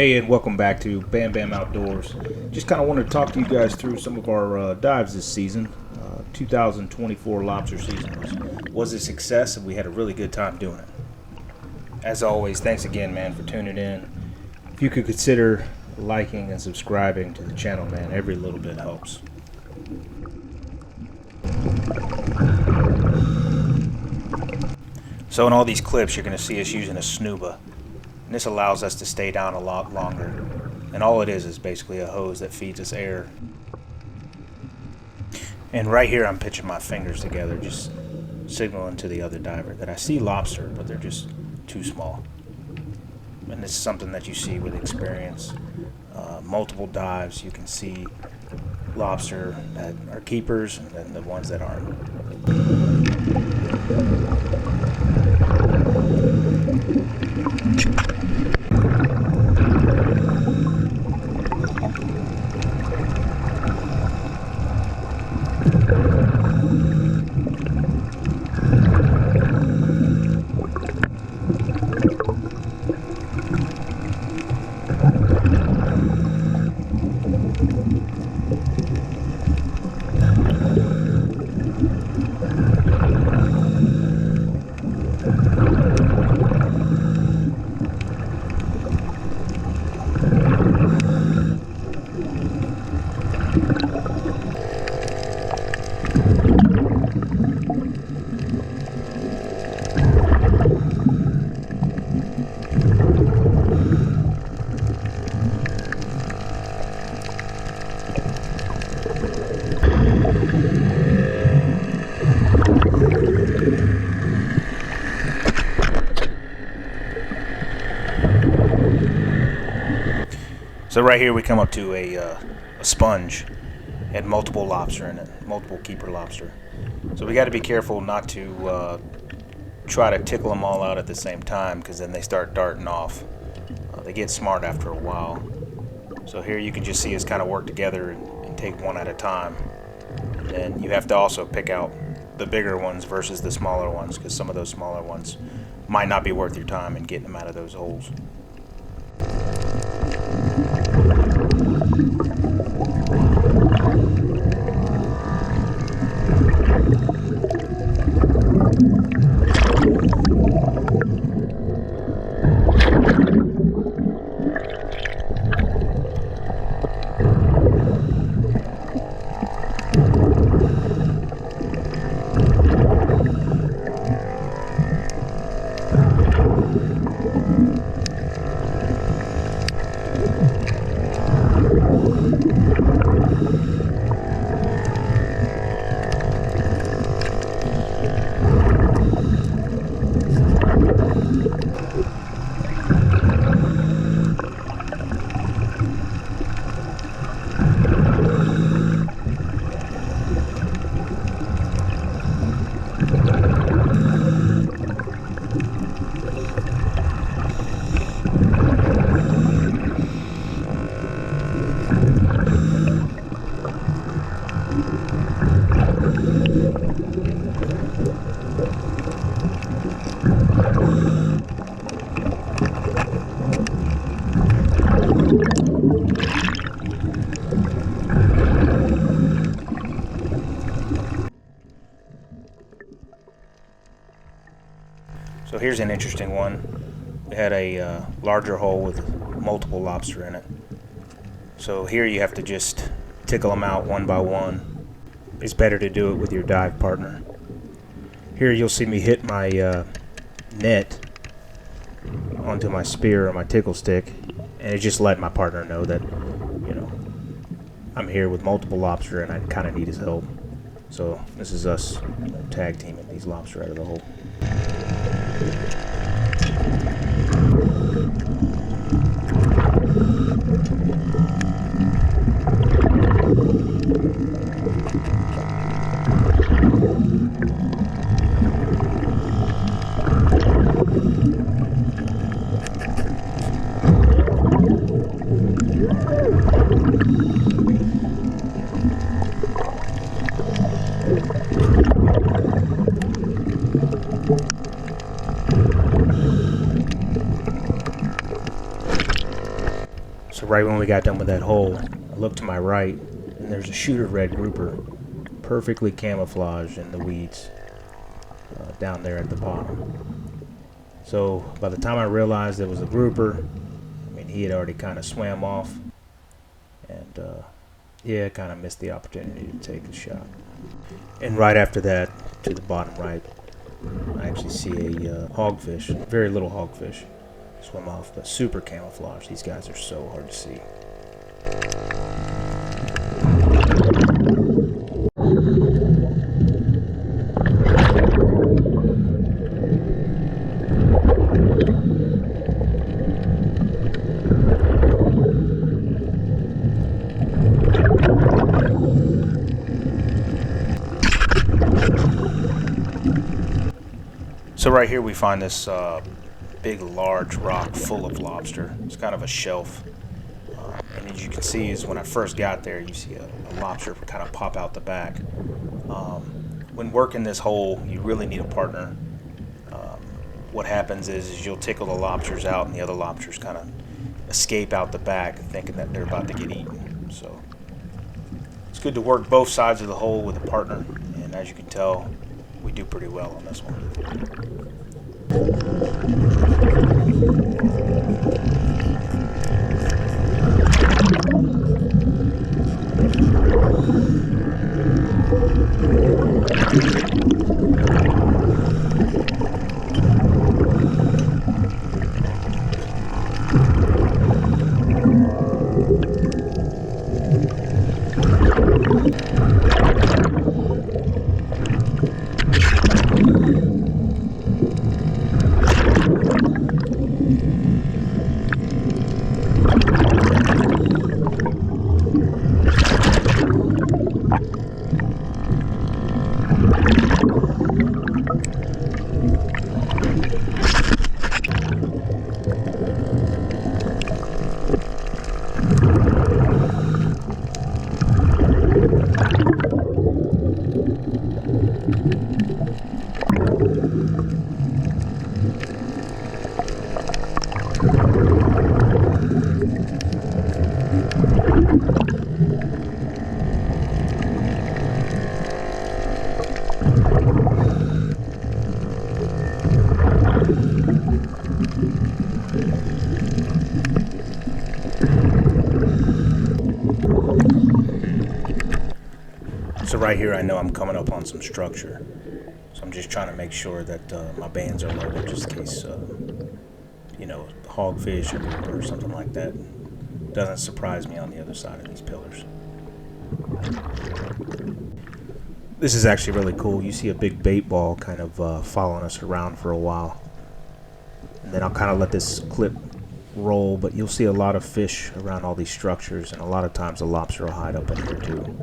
Hey, and welcome back to Bam Bam Outdoors. Just kind of wanted to talk to you guys through some of our dives this season. 2024 lobster season was a success, and we had a really good time doing it. As always, thanks again, man, for tuning in. If you could consider liking and subscribing to the channel, man, every little bit helps. So in all these clips, you're going to see us using a snuba. And this allows us to stay down a lot longer. And all it is basically a hose that feeds us air. And right here I'm pitching my fingers together, just signaling to the other diver that I see lobster, but they're just too small. And this is something that you see with experience. Multiple dives, you can see lobster that are keepers and then the ones that aren't. So right here we come up to a sponge, had multiple lobster in it, multiple keeper lobster. So we got to be careful not to try to tickle them all out at the same time, because then they start darting off. They get smart after a while. So here you can just see us kind of work together and take one at a time. And then you have to also pick out the bigger ones versus the smaller ones, because some of those smaller ones might not be worth your time in getting them out of those holes. So here's an interesting one. We had a larger hole with multiple lobster in it. So here you have to just tickle them out one by one. It's better to do it with your dive partner. Here you'll see me hit my net onto my spear or my tickle stick, and it just let my partner know that, you know, I'm here with multiple lobster and I kind of need his help. So this is us, tag teaming these lobster out of the hole. So right when we got done with that hole, I looked to my right, and there's a shooter red grouper, perfectly camouflaged in the weeds down there at the bottom. So by the time I realized it was a grouper, I mean, he had already kind of swam off, and yeah, kind of missed the opportunity to take the shot. And right after that, to the bottom right, I actually see a hogfish, very little hogfish, swim off, but super camouflage. These guys are so hard to see. So right here we find this big large rock full of lobster. It's kind of a shelf, and as you can see is when I first got there, you see a lobster kind of pop out the back. When working this hole, you really need a partner. What happens is you'll tickle the lobsters out and the other lobsters kind of escape out the back thinking that they're about to get eaten. So it's good to work both sides of the hole with a partner, and as you can tell, we do pretty well on this one. So right here I know I'm coming up on some structure. So I'm just trying to make sure that my bands are loaded just in case, you know, hogfish or grouper or something like that doesn't surprise me on the other side of these pillars. This is actually really cool. You see a big bait ball kind of following us around for a while. And then I'll kind of let this clip roll, but you'll see a lot of fish around all these structures, and a lot of times the lobster will hide up in here too.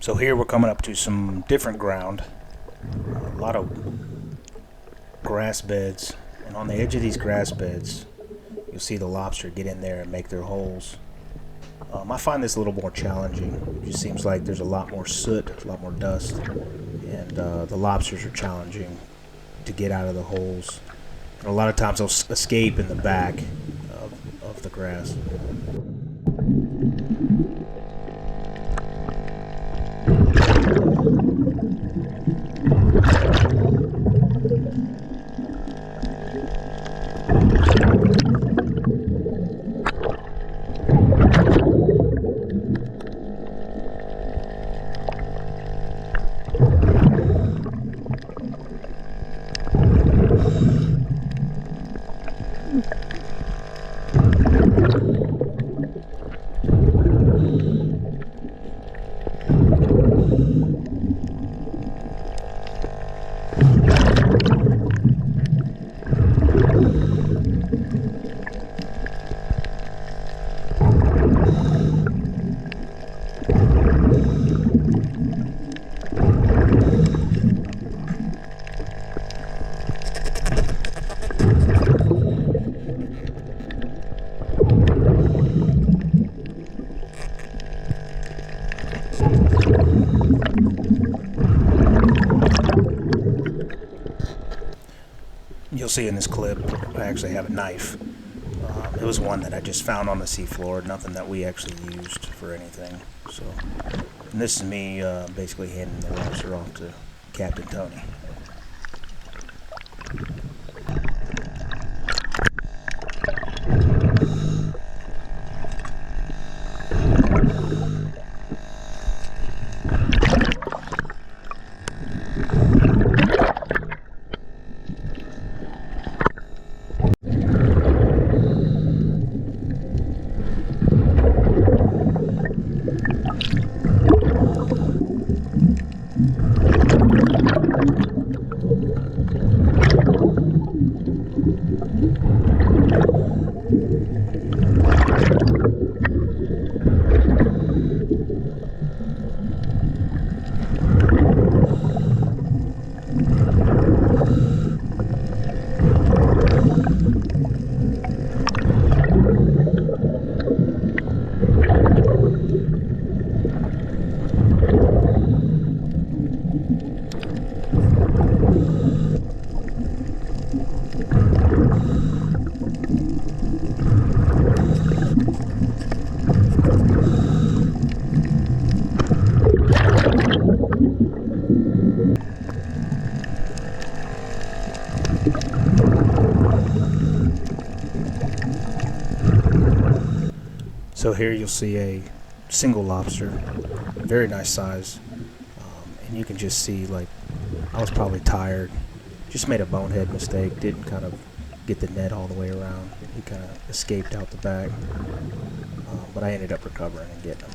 So here we're coming up to some different ground, a lot of grass beds, and on the edge of these grass beds you'll see the lobster get in there and make their holes. I find this a little more challenging. It just seems like there's a lot more soot, a lot more dust, and the lobsters are challenging to get out of the holes. And a lot of times they'll escape in the back of the grass. You'll see in this clip, I actually have a knife. It was one that I just found on the seafloor, nothing that we actually used for anything. So, and this is me basically handing the lobster off to Captain Tony. So here you'll see a single lobster, very nice size, and you can just see, like, I was probably tired, just made a bonehead mistake, didn't kind of get the net all the way around. He kind of escaped out the back, but I ended up recovering and getting him.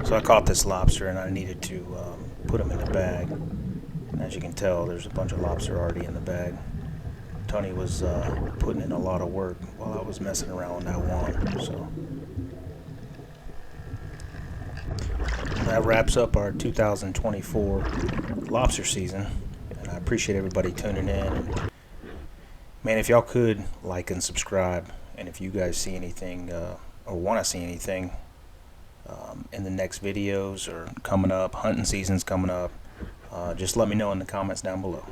So I caught this lobster and I needed to put him in the bag. And as you can tell, there's a bunch of lobster already in the bag. Tony was putting in a lot of work while I was messing around with that one. So that wraps up our 2024 lobster season. And I appreciate everybody tuning in. And man, if y'all could like and subscribe, and if you guys see anything or want to see anything in the next videos or coming up, hunting season's coming up, just let me know in the comments down below.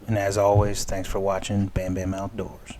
And as always, thanks for watching Bam Bam Outdoors.